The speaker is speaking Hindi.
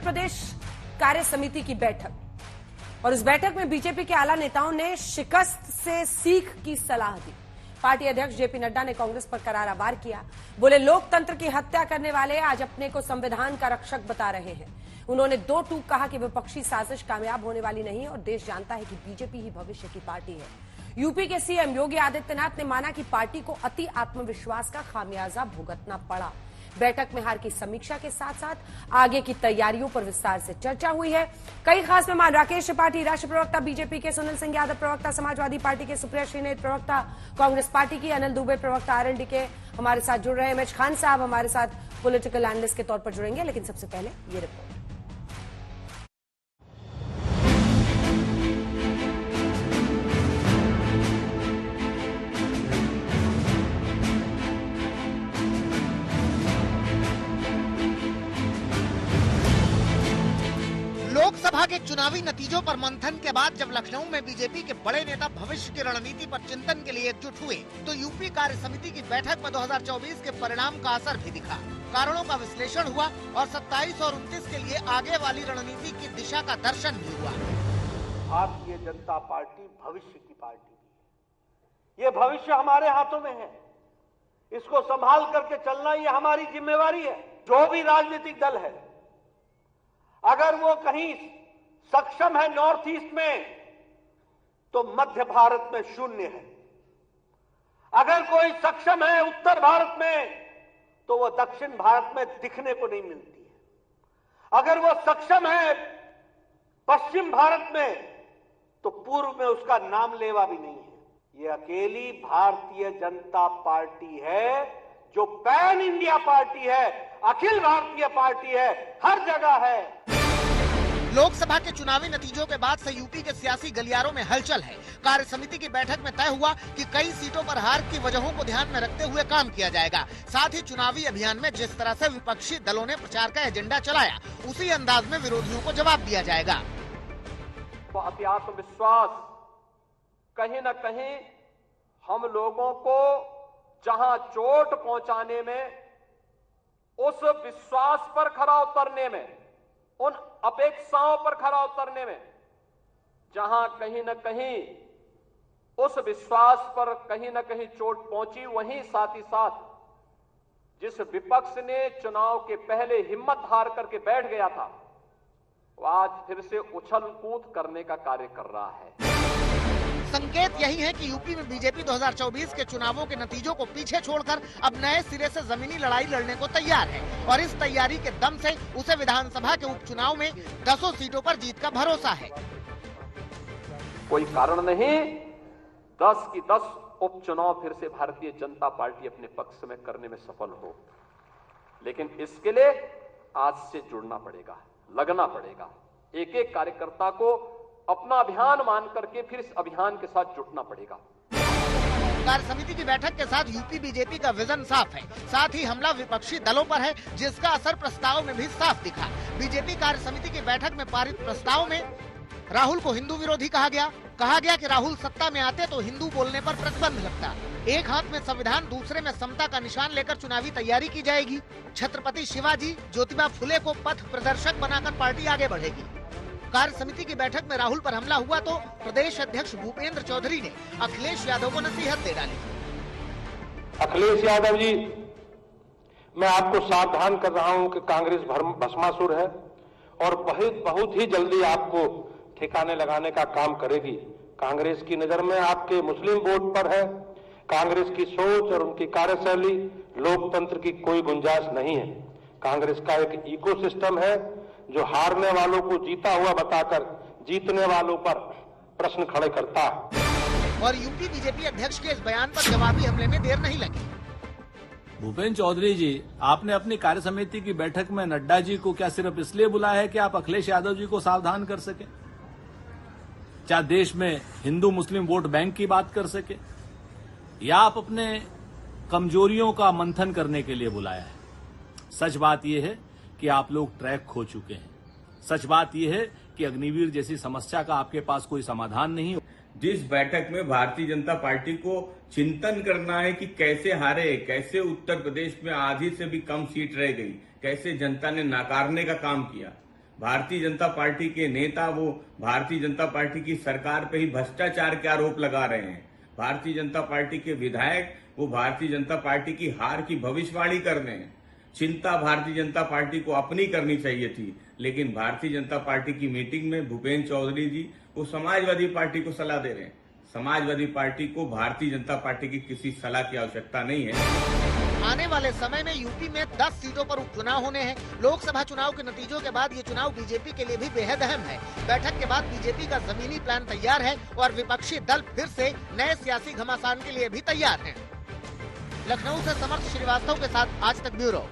प्रदेश कार्य समिति की बैठक और इस बैठक में बीजेपी के आला नेताओं ने शिकस्त से सीख की सलाह दी। पार्टी अध्यक्ष जेपी नड्डा ने कांग्रेस पर करारा वार किया। बोले, लोकतंत्र की हत्या करने वाले आज अपने को संविधान का रक्षक बता रहे हैं। उन्होंने दो टूक कहा कि विपक्षी साजिश कामयाब होने वाली नहीं और देश जानता है कि बीजेपी ही भविष्य की पार्टी है। यूपी के सीएम योगी आदित्यनाथ ने माना कि पार्टी को अति आत्मविश्वास का खामियाजा भुगतना पड़ा। बैठक में हार की समीक्षा के साथ साथ आगे की तैयारियों पर विस्तार से चर्चा हुई है। कई खास मेहमान राकेश त्रिपाठी, राष्ट्रीय प्रवक्ता बीजेपी के, सुनील सिंह यादव प्रवक्ता समाजवादी पार्टी के, सुप्रिया श्रीनेत प्रवक्ता कांग्रेस पार्टी की, अनिल दुबे प्रवक्ता आरएलडी के हमारे साथ जुड़ रहे हैं। एमएच खान साहब हमारे साथ पॉलिटिकल एनालिस्ट के तौर पर जुड़ेंगे, लेकिन सबसे पहले ये रिपोर्ट। लोकसभा के चुनावी नतीजों पर मंथन के बाद जब लखनऊ में बीजेपी के बड़े नेता भविष्य की रणनीति पर चिंतन के लिए एकजुट हुए, तो यूपी कार्य समिति की बैठक में 2024 के परिणाम का असर भी दिखा। कारणों का विश्लेषण हुआ और 27 और 29 के लिए आगे वाली रणनीति की दिशा का दर्शन भी हुआ। भारतीय जनता पार्टी भविष्य की पार्टी है। ये भविष्य हमारे हाथों में है। इसको संभाल करके चलना ये हमारी जिम्मेवारी है। जो भी राजनीतिक दल है, अगर वो कहीं सक्षम है नॉर्थ ईस्ट में, तो मध्य भारत में शून्य है। अगर कोई सक्षम है उत्तर भारत में, तो वो दक्षिण भारत में दिखने को नहीं मिलती है। अगर वो सक्षम है पश्चिम भारत में, तो पूर्व में उसका नाम लेवा भी नहीं है। ये अकेली भारतीय जनता पार्टी है जो पैन इंडिया पार्टी है, अखिल भारतीय पार्टी है, हर जगह है। लोकसभा के चुनावी नतीजों के बाद से यूपी के सियासी गलियारों में हलचल है। कार्य समिति की बैठक में तय हुआ कि कई सीटों पर हार की वजहों को ध्यान में रखते हुए काम किया जाएगा। साथ ही चुनावी अभियान में जिस तरह से विपक्षी दलों ने प्रचार का एजेंडा चलाया, उसी अंदाज में विरोधियों को जवाब दिया जाएगा। तो अति आत्मविश्वास कहीं न कहीं हम लोगों को जहां चोट पहुंचाने में, उस विश्वास पर खरा उतरने में, उन अपेक्षाओं पर खरा उतरने में, जहां कहीं न कहीं उस विश्वास पर कहीं न कहीं चोट पहुंची, वहीं साथ ही साथ जिस विपक्ष ने चुनाव के पहले हिम्मत हार करके बैठ गया था, वो आज फिर से उछल कूद करने का कार्य कर रहा है। संकेत यही है कि यूपी में बीजेपी 2024 के चुनावों के नतीजों को पीछे छोड़कर अब नए सिरे से जमीनी लड़ाई लड़ने को तैयार है और इस तैयारी के दम से उसे विधानसभा के उपचुनाव में 10 सीटों पर जीत का भरोसा है। कोई कारण नहीं 10 की 10 उपचुनाव फिर से भारतीय जनता पार्टी अपने पक्ष में करने में सफल हो, लेकिन इसके लिए आज से जुड़ना पड़ेगा, लगना पड़ेगा। एक एक कार्यकर्ता को अपना अभियान मान करके फिर इस अभियान के साथ जुटना पड़ेगा। कार्य समिति की बैठक के साथ यूपी बीजेपी का विजन साफ है। साथ ही हमला विपक्षी दलों पर है, जिसका असर प्रस्ताव में भी साफ दिखा। बीजेपी कार्य समिति की बैठक में पारित प्रस्ताव में राहुल को हिंदू विरोधी कहा गया कि राहुल सत्ता में आते तो हिंदू बोलने पर प्रतिबंध लगता। एक हाथ में संविधान, दूसरे में समता का निशान लेकर चुनावी तैयारी की जाएगी। छत्रपति शिवाजी, ज्योतिबा फुले को पथ प्रदर्शक बनाकर पार्टी आगे बढ़ेगी। कार्य समिति की बैठक में राहुल पर हमला हुआ तो प्रदेश अध्यक्ष भूपेंद्र चौधरी ने अखिलेश यादव को नसीहत दे डाली। अखिलेश यादव जी, मैं आपको सावधान कर रहा हूं कि कांग्रेस भस्मासुर है और बहुत ही जल्दी आपको ठिकाने लगाने का काम करेगी। कांग्रेस की नजर में आपके मुस्लिम वोट पर है। कांग्रेस की सोच और उनकी कार्यशैली लोकतंत्र की कोई गुंजाइश नहीं है। कांग्रेस का एक इकोसिस्टम है जो हारने वालों को जीता हुआ बताकर जीतने वालों पर प्रश्न खड़े करता है। और यूपी बीजेपी अध्यक्ष के इस बयान पर जवाबी हमले में देर नहीं लगी। भूपेंद्र चौधरी जी, आपने अपनी कार्य समिति की बैठक में नड्डा जी को क्या सिर्फ इसलिए बुलाया है कि आप अखिलेश यादव जी को सावधान कर सके? क्या देश में हिंदू मुस्लिम वोट बैंक की बात कर सके, या आप अपने कमजोरियों का मंथन करने के लिए बुलाया है? सच बात यह है कि आप लोग ट्रैक खो चुके हैं। सच बात यह है कि अग्निवीर जैसी समस्या का आपके पास कोई समाधान नहीं। जिस बैठक में भारतीय जनता पार्टी को चिंतन करना है कि कैसे हारे, कैसे उत्तर प्रदेश में आधी से भी कम सीट रह गई, कैसे जनता ने नकारने का काम किया, भारतीय जनता पार्टी के नेता वो भारतीय जनता पार्टी की सरकार पे ही भ्रष्टाचार के आरोप लगा रहे हैं। भारतीय जनता पार्टी के विधायक वो भारतीय जनता पार्टी की हार की भविष्यवाणी कर रहे हैं। चिंता भारतीय जनता पार्टी को अपनी करनी चाहिए थी, लेकिन भारतीय जनता पार्टी की मीटिंग में भूपेंद्र चौधरी जी वो समाजवादी पार्टी को सलाह दे रहे हैं। समाजवादी पार्टी को भारतीय जनता पार्टी की किसी सलाह की आवश्यकता नहीं है। आने वाले समय में यूपी में 10 सीटों पर उपचुनाव होने हैं। लोकसभा चुनाव के नतीजों के बाद ये चुनाव बीजेपी के लिए भी बेहद अहम है। बैठक के बाद बीजेपी का जमीनी प्लान तैयार है और विपक्षी दल फिर से नए सियासी घमासान के लिए भी तैयार हैं। लखनऊ से समर्थ श्रीवास्तव के साथ आज तक ब्यूरो।